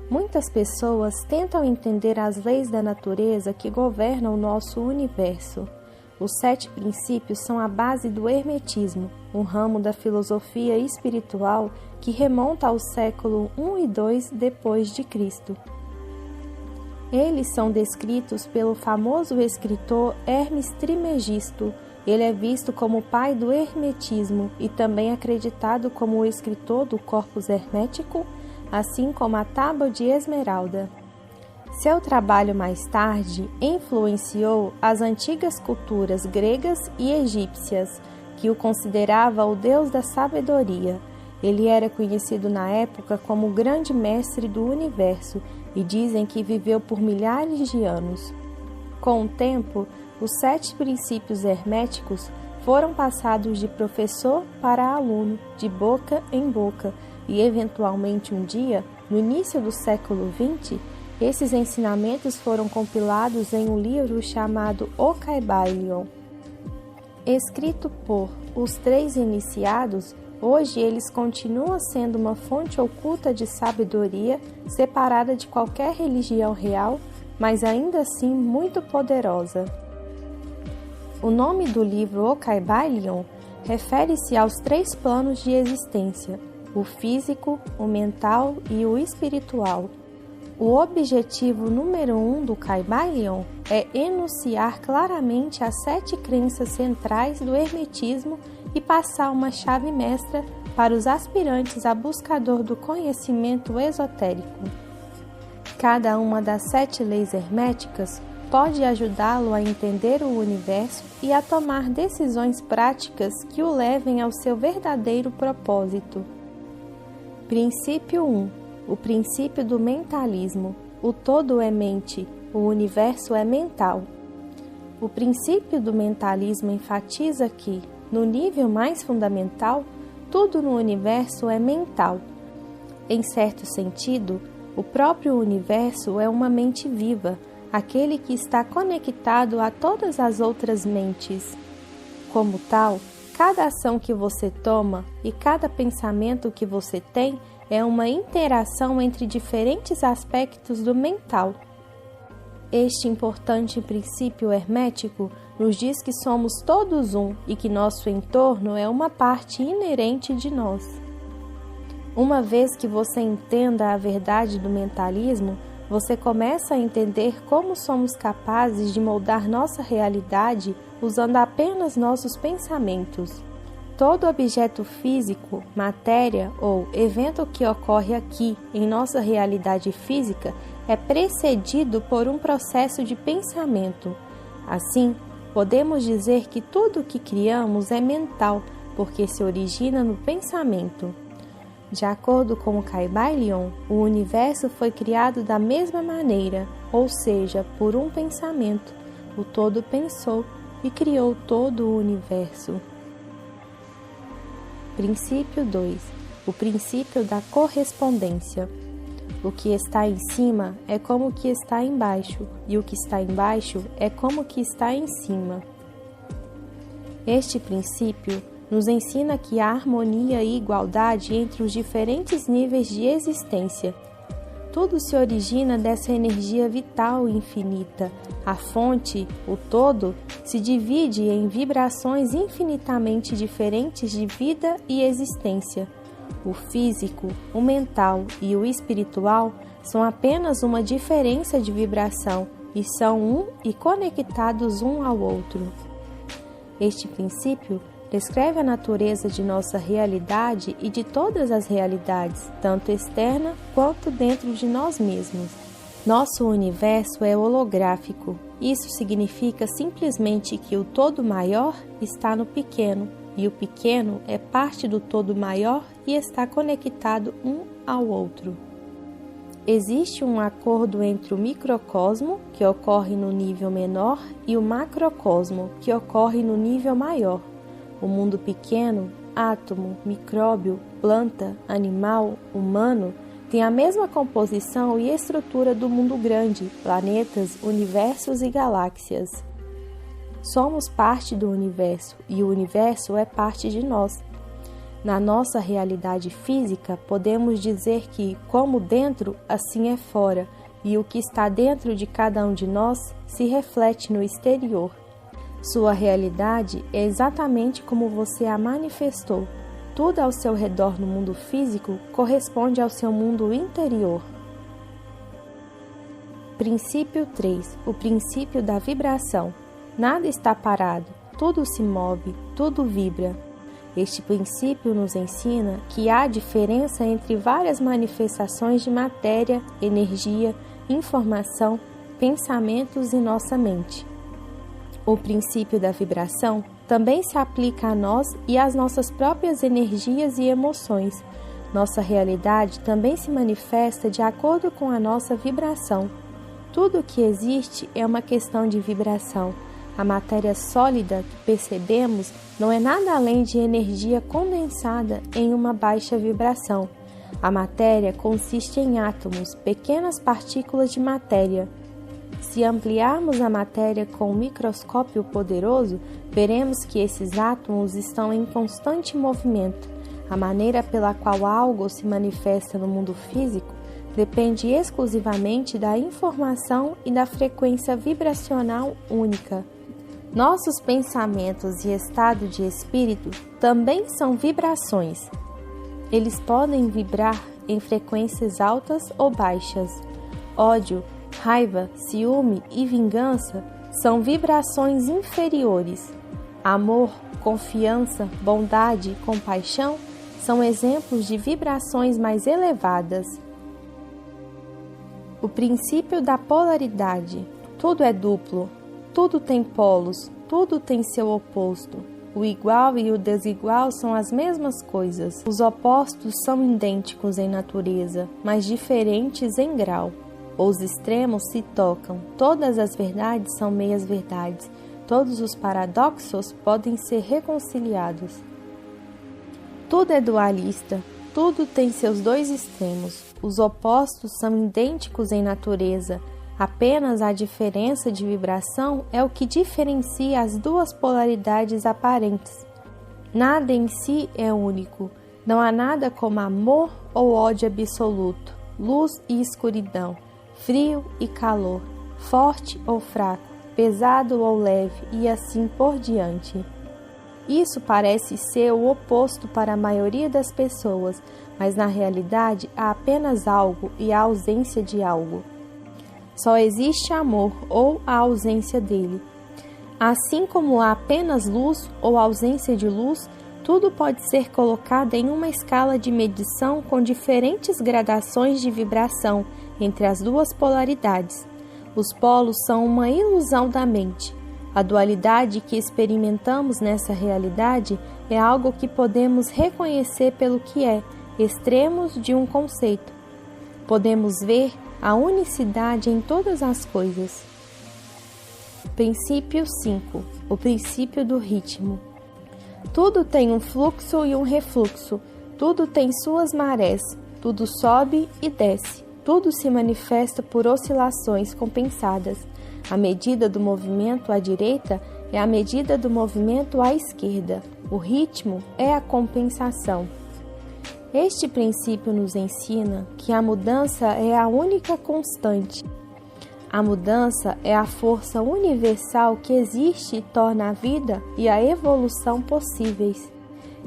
Muitas pessoas tentam entender as leis da natureza que governam o nosso universo. Os 7 princípios são a base do hermetismo, um ramo da filosofia espiritual que remonta ao século I e II depois de Cristo. Eles são descritos pelo famoso escritor Hermes Trismegisto. Ele é visto como o pai do hermetismo e também acreditado como o escritor do Corpus Hermético, assim como a Tábua de Esmeralda. Seu trabalho mais tarde influenciou as antigas culturas gregas e egípcias, que o considerava o deus da sabedoria. Ele era conhecido na época como o grande mestre do universo e dizem que viveu por milhares de anos. Com o tempo, os 7 princípios herméticos foram passados de professor para aluno, de boca em boca, e eventualmente um dia, no início do século XX, esses ensinamentos foram compilados em um livro chamado O Kybalion. Escrito por os 3 iniciados, hoje eles continuam sendo uma fonte oculta de sabedoria, separada de qualquer religião real, mas ainda assim muito poderosa. O nome do livro O Kybalion refere-se aos 3 planos de existência: o físico, o mental e o espiritual. O objetivo número 1 do Kybalion é enunciar claramente as 7 crenças centrais do hermetismo e passar uma chave mestra para os aspirantes a buscador do conhecimento esotérico. Cada uma das 7 leis herméticas pode ajudá-lo a entender o universo e a tomar decisões práticas que o levem ao seu verdadeiro propósito. Princípio 1. O princípio do mentalismo. O todo é mente, o universo é mental. O princípio do mentalismo enfatiza que, no nível mais fundamental, tudo no universo é mental. Em certo sentido, o próprio universo é uma mente viva, aquele que está conectado a todas as outras mentes. Como tal, cada ação que você toma e cada pensamento que você tem é uma interação entre diferentes aspectos do mental. Este importante princípio hermético nos diz que somos todos um e que nosso entorno é uma parte inerente de nós. Uma vez que você entenda a verdade do mentalismo, você começa a entender como somos capazes de moldar nossa realidade usando apenas nossos pensamentos. Todo objeto físico, matéria ou evento que ocorre aqui em nossa realidade física é precedido por um processo de pensamento. Assim, podemos dizer que tudo o que criamos é mental, porque se origina no pensamento. De acordo com o Kybalion, o universo foi criado da mesma maneira, ou seja, por um pensamento. O todo pensou e criou todo o universo. Princípio 2. O princípio da correspondência. O que está em cima é como o que está embaixo, e o que está embaixo é como o que está em cima. Este princípio nos ensina que há harmonia e igualdade entre os diferentes níveis de existência. Tudo se origina dessa energia vital e infinita. A fonte, o todo, se divide em vibrações infinitamente diferentes de vida e existência. O físico, o mental e o espiritual são apenas uma diferença de vibração e são um e conectados um ao outro. Este princípio descreve a natureza de nossa realidade e de todas as realidades, tanto externa quanto dentro de nós mesmos. Nosso universo é holográfico. Isso significa simplesmente que o todo maior está no pequeno, e o pequeno é parte do todo maior e está conectado um ao outro. Existe um acordo entre o microcosmo, que ocorre no nível menor, e o macrocosmo, que ocorre no nível maior. O mundo pequeno, átomo, micróbio, planta, animal, humano, tem a mesma composição e estrutura do mundo grande, planetas, universos e galáxias. Somos parte do universo e o universo é parte de nós. Na nossa realidade física, podemos dizer que, como dentro, assim é fora, e o que está dentro de cada um de nós se reflete no exterior. Sua realidade é exatamente como você a manifestou. Tudo ao seu redor no mundo físico corresponde ao seu mundo interior. Princípio 3. O princípio da vibração. Nada está parado, tudo se move, tudo vibra. Este princípio nos ensina que há diferença entre várias manifestações de matéria, energia, informação, pensamentos em nossa mente. O princípio da vibração também se aplica a nós e às nossas próprias energias e emoções. Nossa realidade também se manifesta de acordo com a nossa vibração. Tudo o que existe é uma questão de vibração. A matéria sólida que percebemos não é nada além de energia condensada em uma baixa vibração. A matéria consiste em átomos, pequenas partículas de matéria. Se ampliarmos a matéria com um microscópio poderoso, veremos que esses átomos estão em constante movimento. A maneira pela qual algo se manifesta no mundo físico depende exclusivamente da informação e da frequência vibracional única. Nossos pensamentos e estado de espírito também são vibrações. Eles podem vibrar em frequências altas ou baixas. Ódio, raiva, ciúme e vingança são vibrações inferiores. Amor, confiança, bondade e compaixão são exemplos de vibrações mais elevadas. O princípio da polaridade. Tudo é duplo, tudo tem polos, tudo tem seu oposto. O igual e o desigual são as mesmas coisas. Os opostos são idênticos em natureza, mas diferentes em grau. Os extremos se tocam, todas as verdades são meias-verdades, todos os paradoxos podem ser reconciliados. Tudo é dualista, tudo tem seus dois extremos. Os opostos são idênticos em natureza, apenas a diferença de vibração é o que diferencia as duas polaridades aparentes. Nada em si é único, não há nada como amor ou ódio absoluto, luz e escuridão, frio e calor, forte ou fraco, pesado ou leve e assim por diante. Isso parece ser o oposto para a maioria das pessoas, mas na realidade há apenas algo e a ausência de algo. Só existe amor ou a ausência dele. Assim como há apenas luz ou ausência de luz, tudo pode ser colocado em uma escala de medição com diferentes gradações de vibração entre as duas polaridades. Os polos são uma ilusão da mente. A dualidade que experimentamos nessa realidade é algo que podemos reconhecer pelo que é, extremos de um conceito. Podemos ver a unicidade em todas as coisas. Princípio 5. O princípio do ritmo. Tudo tem um fluxo e um refluxo, tudo tem suas marés, tudo sobe e desce, tudo se manifesta por oscilações compensadas. A medida do movimento à direita é a medida do movimento à esquerda. O ritmo é a compensação. Este princípio nos ensina que a mudança é a única constante. A mudança é a força universal que existe e torna a vida e a evolução possíveis.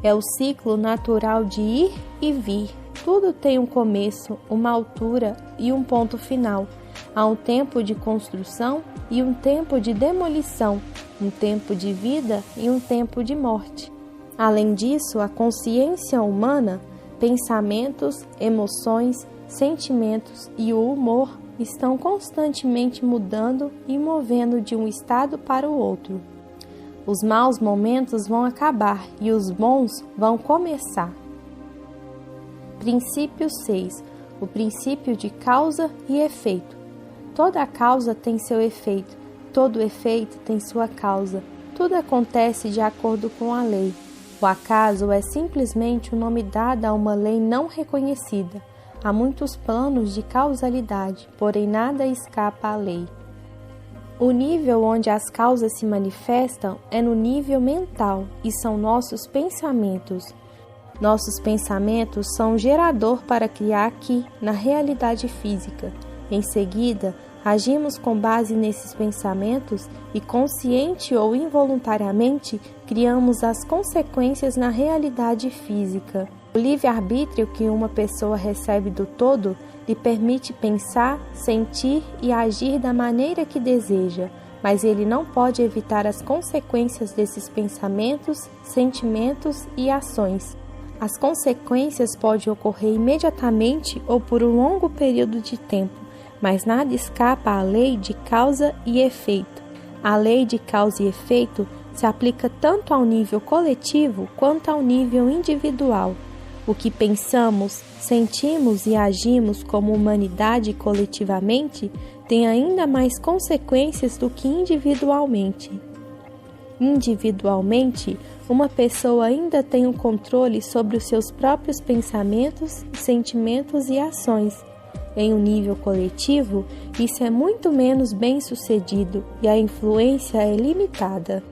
É o ciclo natural de ir e vir. Tudo tem um começo, uma altura e um ponto final. Há um tempo de construção e um tempo de demolição, um tempo de vida e um tempo de morte. Além disso, a consciência humana, pensamentos, emoções, sentimentos e o humor estão constantemente mudando e movendo de um estado para o outro. Os maus momentos vão acabar e os bons vão começar. Princípio 6. O princípio de causa e efeito. Toda causa tem seu efeito, todo efeito tem sua causa. Tudo acontece de acordo com a lei. O acaso é simplesmente o nome dado a uma lei não reconhecida. Há muitos planos de causalidade, porém nada escapa à lei. O nível onde as causas se manifestam é no nível mental e são nossos pensamentos. Nossos pensamentos são um gerador para criar aqui, na realidade física. Em seguida, agimos com base nesses pensamentos e, consciente ou involuntariamente, criamos as consequências na realidade física. O livre-arbítrio que uma pessoa recebe do todo lhe permite pensar, sentir e agir da maneira que deseja, mas ele não pode evitar as consequências desses pensamentos, sentimentos e ações. As consequências podem ocorrer imediatamente ou por um longo período de tempo, mas nada escapa à lei de causa e efeito. A lei de causa e efeito se aplica tanto ao nível coletivo quanto ao nível individual. O que pensamos, sentimos e agimos como humanidade coletivamente tem ainda mais consequências do que individualmente. Individualmente, uma pessoa ainda tem um controle sobre os seus próprios pensamentos, sentimentos e ações. Em um nível coletivo, isso é muito menos bem-sucedido e a influência é limitada.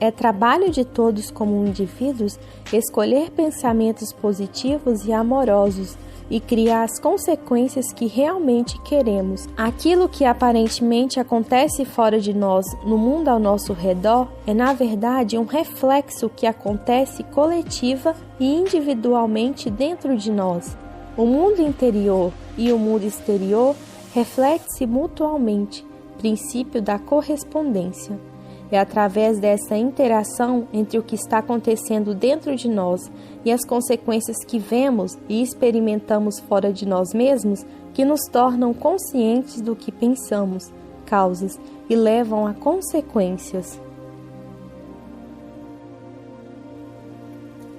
É trabalho de todos como indivíduos escolher pensamentos positivos e amorosos e criar as consequências que realmente queremos. Aquilo que aparentemente acontece fora de nós, no mundo ao nosso redor, é na verdade um reflexo que acontece coletiva e individualmente dentro de nós. O mundo interior e o mundo exterior refletem-se mutuamente, princípio da correspondência. É através dessa interação entre o que está acontecendo dentro de nós e as consequências que vemos e experimentamos fora de nós mesmos que nos tornam conscientes do que pensamos, causas e levam a consequências.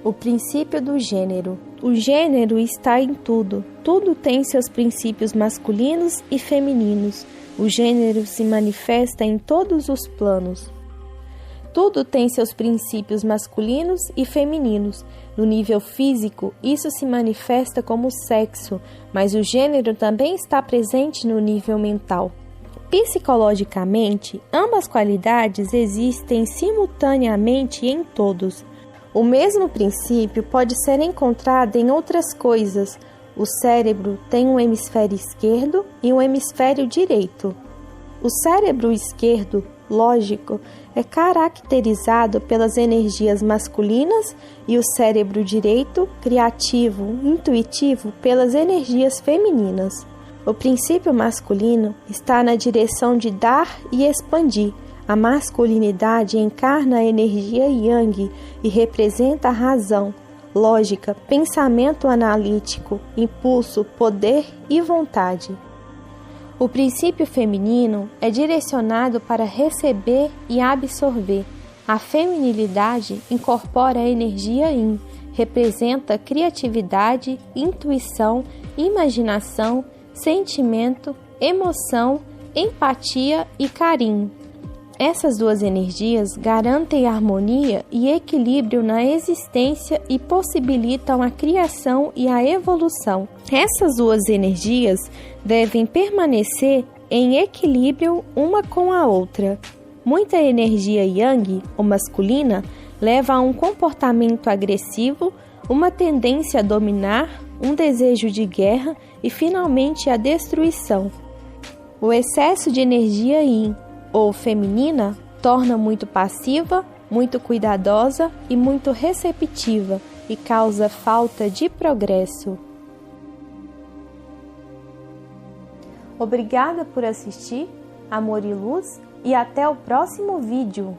O princípio do gênero. O gênero está em tudo. Tudo tem seus princípios masculinos e femininos. O gênero se manifesta em todos os planos. Tudo tem seus princípios masculinos e femininos. No nível físico, isso se manifesta como sexo, mas o gênero também está presente no nível mental. Psicologicamente, ambas qualidades existem simultaneamente em todos. O mesmo princípio pode ser encontrado em outras coisas. O cérebro tem um hemisfério esquerdo e um hemisfério direito. O cérebro esquerdo, lógico, é caracterizado pelas energias masculinas e o cérebro direito, criativo, intuitivo, pelas energias femininas. O princípio masculino está na direção de dar e expandir. A masculinidade encarna a energia yang e representa a razão, lógica, pensamento analítico, impulso, poder e vontade. O princípio feminino é direcionado para receber e absorver. A feminilidade incorpora a energia yin, representa criatividade, intuição, imaginação, sentimento, emoção, empatia e carinho. Essas duas energias garantem harmonia e equilíbrio na existência e possibilitam a criação e a evolução. Essas duas energias devem permanecer em equilíbrio uma com a outra. Muita energia yang, ou masculina, leva a um comportamento agressivo, uma tendência a dominar, um desejo de guerra e, finalmente, a destruição. O excesso de energia yin, ou feminina, torna muito passiva, muito cuidadosa e muito receptiva e causa falta de progresso. Obrigada por assistir, amor e luz, e até o próximo vídeo!